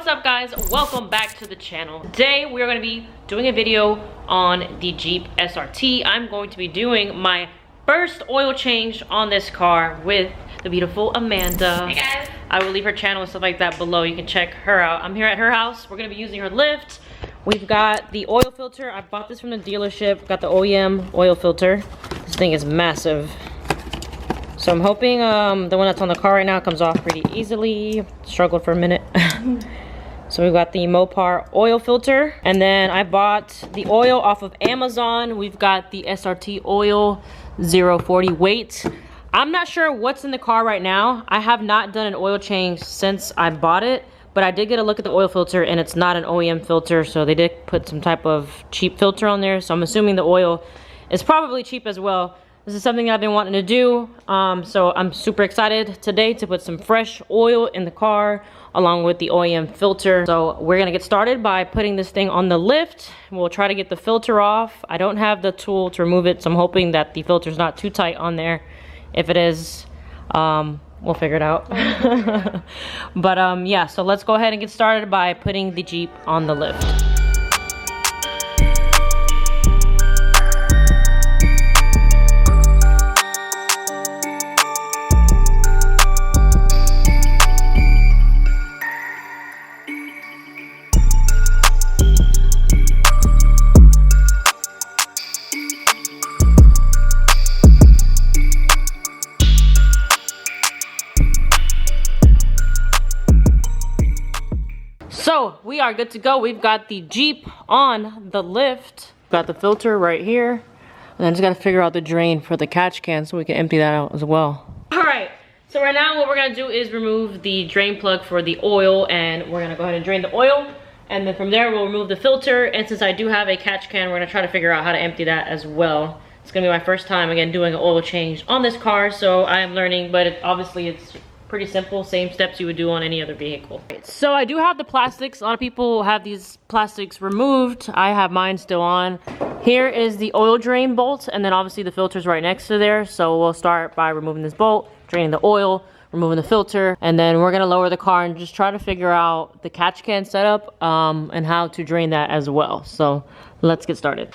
What's up guys, welcome back to the channel. Today we are going to be doing a video on the Jeep SRT. I'm going to be doing my first oil change on this car with the beautiful Amanda. Hey guys. I will leave her channel and stuff like that below. You can check her out. I'm here at her house. We're going to be using her lift. We've got the oil filter. I bought this from the dealership. Got the OEM oil filter. This thing is massive. So I'm hoping the one that's on the car right now comes off pretty easily. Struggled for a minute. So we've got the Mopar oil filter. And then I bought the oil off of Amazon. We've got the SRT oil 040 weight. I'm not sure what's in the car right now. I have not done an oil change since I bought it. But I did get a look at the oil filter and it's not an OEM filter. So they did put some type of cheap filter on there. So I'm assuming the oil is probably cheap as well. This is something that I've been wanting to do, so I'm super excited today to put some fresh oil in the car along with the OEM filter. So we're gonna get started by putting this thing on the lift. We'll try to get the filter off. I don't have the tool to remove it, so I'm hoping that the filter's not too tight on there. If it is, we'll figure it out. But yeah, so let's go ahead and get started by putting the Jeep on the lift. So we are good to go. We've got the Jeep on the lift. Got the filter right here. And then just gotta figure out the drain for the catch can so we can empty that out as well. All right, so right now what we're gonna do is remove the drain plug for the oil, and we're gonna go ahead and drain the oil. And then from there we'll remove the filter. And since I do have a catch can, we're gonna try to figure out how to empty that as well. It's gonna be my first time again doing an oil change on this car, so I am learning, but obviously it's pretty simple, same steps you would do on any other vehicle. So I do have the plastics. A lot of people have these plastics removed. I have mine still on. Here is the oil drain bolt, and then obviously the filter's right next to there. So we'll start by removing this bolt, draining the oil, removing the filter, and then we're gonna lower the car and just try to figure out the catch can setup and how to drain that as well. So let's get started.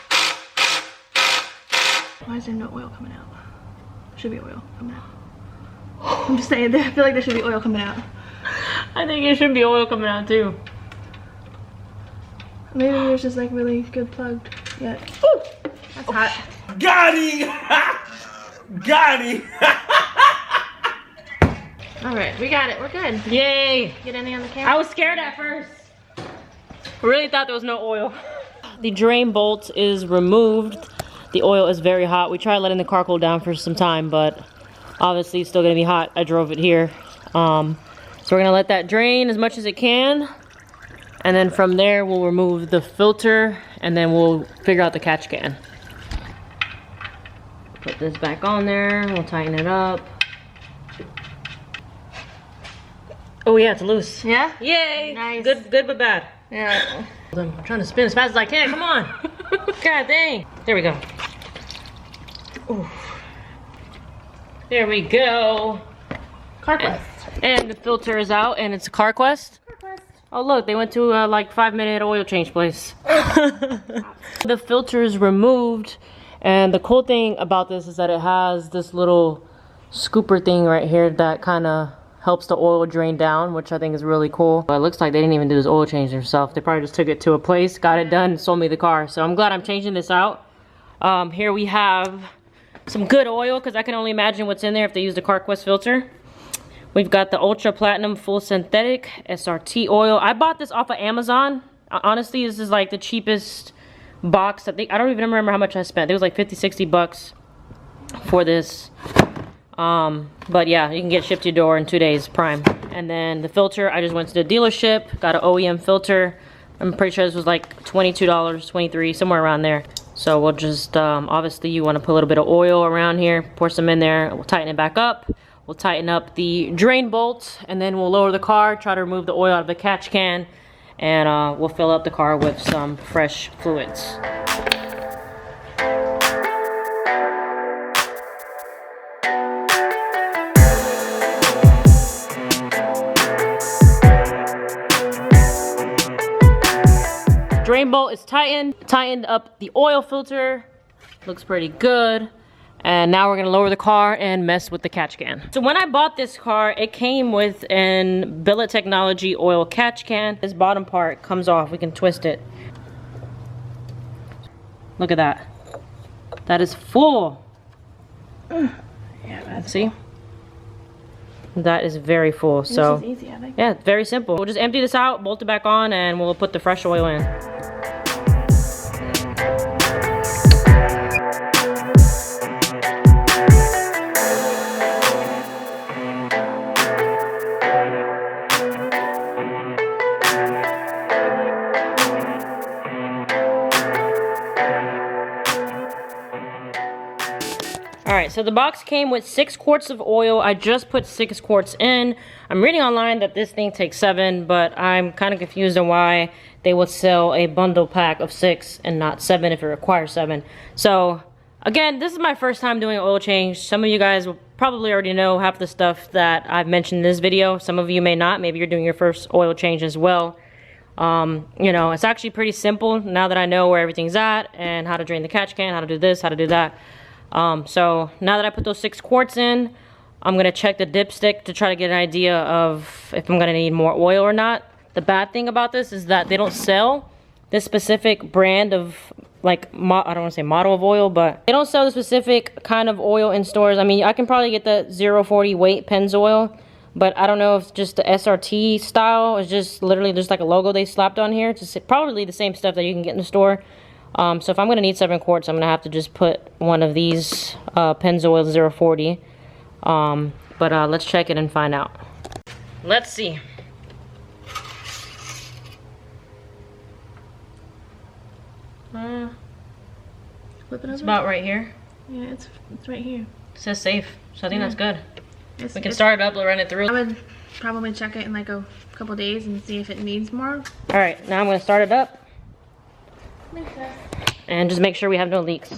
Why is there no oil coming out? Should be oil coming out. I'm just saying, I feel like there should be oil coming out. I think it should be oil coming out too. Maybe there's just like really good plugged yet. Ooh, that's hot. Got him! Got him! Alright, we got it. We're good. Yay! Get any on the camera? I was scared at first. I really thought there was no oil. The drain bolt is removed. The oil is very hot. We tried letting the car cool down for some time, but obviously it's still gonna be hot. I drove it here. So we're gonna let that drain as much as it can. And then from there, we'll remove the filter and then we'll figure out the catch can. Put this back on there, we'll tighten it up. Oh yeah, it's loose. Yeah? Yay! Nice. Good but bad. Yeah. I'm trying to spin as fast as I can, come on. God dang. There we go. Ooh. There we go. CarQuest. And the filter is out and it's a CarQuest. CarQuest. Oh look, they went to like 5-minute oil change place. The filter is removed, and the cool thing about this is that it has this little scooper thing right here that kind of helps the oil drain down, which I think is really cool. It looks like they didn't even do this oil change themselves. They probably just took it to a place, got it done, and sold me the car. So I'm glad I'm changing this out. Here we have some good oil, because I can only imagine what's in there if they use the CarQuest filter. We've got the Ultra Platinum Full Synthetic SRT oil. I bought this off of Amazon. Honestly, this is like the cheapest box. I don't even remember how much I spent. It was like 50-60 bucks for this. But yeah, you can get shipped to your door in 2 days prime. And then the filter, I just went to the dealership, got an OEM filter. I'm pretty sure this was like $22, $23, somewhere around there. So we'll just, obviously you want to put a little bit of oil around here, pour some in there, we'll tighten it back up. We'll tighten up the drain bolt, and then we'll lower the car, try to remove the oil out of the catch can, and we'll fill up the car with some fresh fluids. drain bolt is tightened up the oil filter. Looks pretty good. And now we're gonna lower the car and mess with the catch can. So when I bought this car, it came with an Billet Technology oil catch can. This bottom part comes off, we can twist it. Look at that. That is full. Yeah, See? That is very full, so. This is easy, I think. Yeah, very simple. We'll just empty this out, bolt it back on, and we'll put the fresh oil in. Alright, so the box came with 6 quarts of oil. I just put 6 quarts in. I'm reading online that this thing takes 7, but I'm kind of confused on why they would sell a bundle pack of 6 and not 7 if it requires 7. So, again, this is my first time doing an oil change. Some of you guys will probably already know half the stuff that I've mentioned in this video. Some of you may not. Maybe you're doing your first oil change as well. You know, it's actually pretty simple now that I know where everything's at and how to drain the catch can, how to do this, how to do that. So now that I put those 6 quarts in, I'm going to check the dipstick to try to get an idea of if I'm going to need more oil or not. The bad thing about this is that they don't sell this specific brand of, like, I don't want to say model of oil, but they don't sell the specific kind of oil in stores. I mean, I can probably get the 040 weight Pennzoil, but I don't know if just the SRT style is just literally just like a logo they slapped on here. It's probably the same stuff that you can get in the store. So if I'm going to need 7 quarts, I'm going to have to just put one of these Pennzoil 040. But let's check it and find out. Let's see. Flip it over. It's about right here. Yeah, it's right here. It says safe, so I think that's good. It's, We can start it up, run it through. I would probably check it in like a couple days and see if it needs more. Alright, now I'm going to start it up. And just make sure we have no leaks.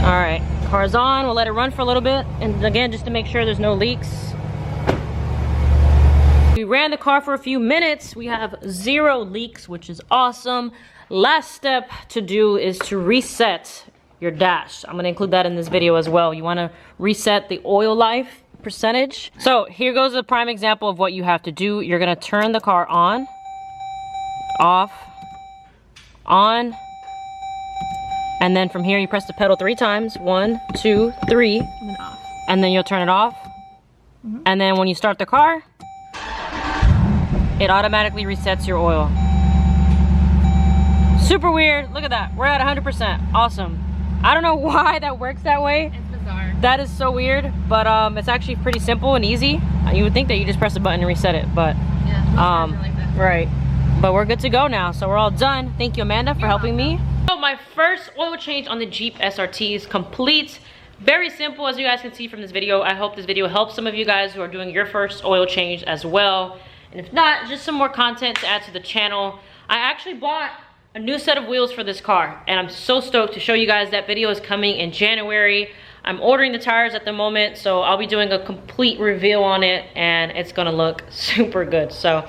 Alright, car's on. We'll let it run for a little bit. And again, just to make sure there's no leaks. We ran the car for a few minutes. We have 0 leaks, which is awesome. Last step to do is to reset your dash. I'm going to include that in this video as well. You want to reset the oil life percentage. So here goes a prime example of what you have to do. You're going to turn the car on, off, on, and then from here you press the pedal 3 times. 1, 2, 3, And then off. and then you'll turn it off. And then when you start the car, it automatically resets your oil. Super weird. Look at that. We're at 100%. Awesome. I don't know why that works that way. It's bizarre. That is so weird, but it's actually pretty simple and easy. You would think that you just press a button and reset it, but Yeah, like that. right. But we're good to go now, so we're all done. Thank you, Amanda, for helping me. So my first oil change on the Jeep SRT is complete. Very simple, as you guys can see from this video. I hope this video helps some of you guys who are doing your first oil change as well. And if not, just some more content to add to the channel. I actually bought a new set of wheels for this car, and I'm so stoked to show you guys. That video is coming in January. I'm ordering the tires at the moment, so I'll be doing a complete reveal on it, and it's gonna look super good. So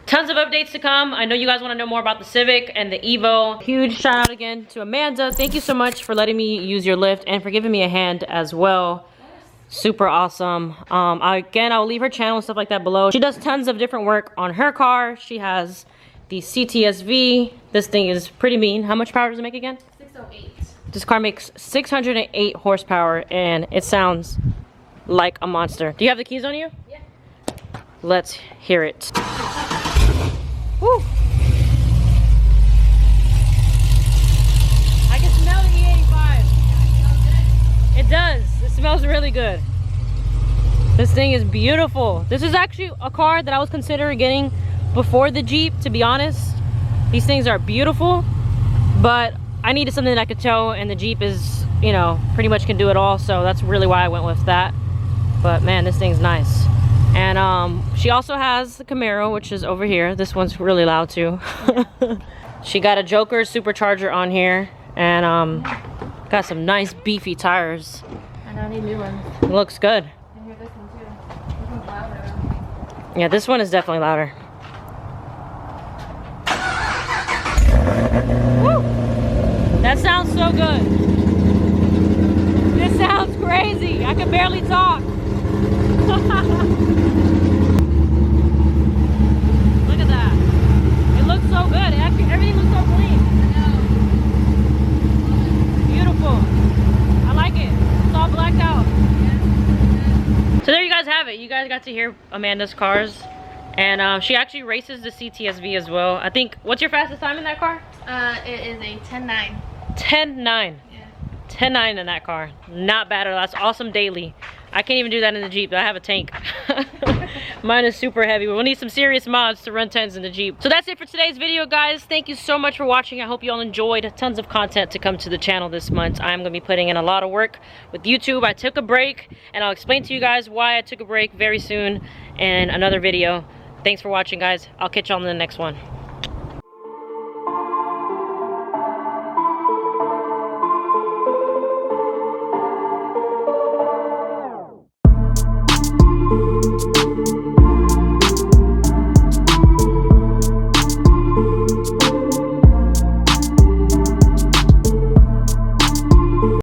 tons of updates to come. I know you guys want to know more about the Civic and the Evo. Huge shout out again to Amanda. Thank you so much for letting me use your lift and for giving me a hand as well. Super awesome. Again, I'll leave her channel and stuff like that below. She does tons of different work on her car. She has the CTSV. This thing is pretty mean. How much power does it make again? 608. This car makes 608 horsepower and it sounds like a monster. Do you have the keys on you? Yeah. Let's hear it. Woo. I can smell the E85. It does. It smells really good. This thing is beautiful. This is actually a car that I was considering getting before the Jeep, to be honest. These things are beautiful, but I needed something that I could tow, and the Jeep is, you know, pretty much can do it all, so that's really why I went with that. But man, this thing's nice. And she also has the Camaro, which is over here. This one's really loud too. She got a Joker supercharger on here, and got some nice beefy tires. I know, I need new ones. It looks good. I hear this one too. This one's louder. Yeah, this one is definitely louder. so good. This sounds crazy. I can barely talk. Look at that. It looks so good. Everything looks so clean. Beautiful. I like it. It's all blacked out. So there you guys have it. You guys got to hear Amanda's cars. And she actually races the CTSV as well. I think, what's your fastest time in that car? It is a 10.9. 10.9. Yeah. 10.9 in that car. Not bad at all. That's awesome daily. I can't even do that in the Jeep. I have a tank. Mine is super heavy. We'll need some serious mods to run 10s in the Jeep. So that's it for today's video, guys. Thank you so much for watching. I hope you all enjoyed. Tons of content to come to the channel this month. I'm going to be putting in a lot of work with YouTube. I took a break, and I'll explain to you guys why I took a break very soon in another video. Thanks for watching, guys. I'll catch you on the next one.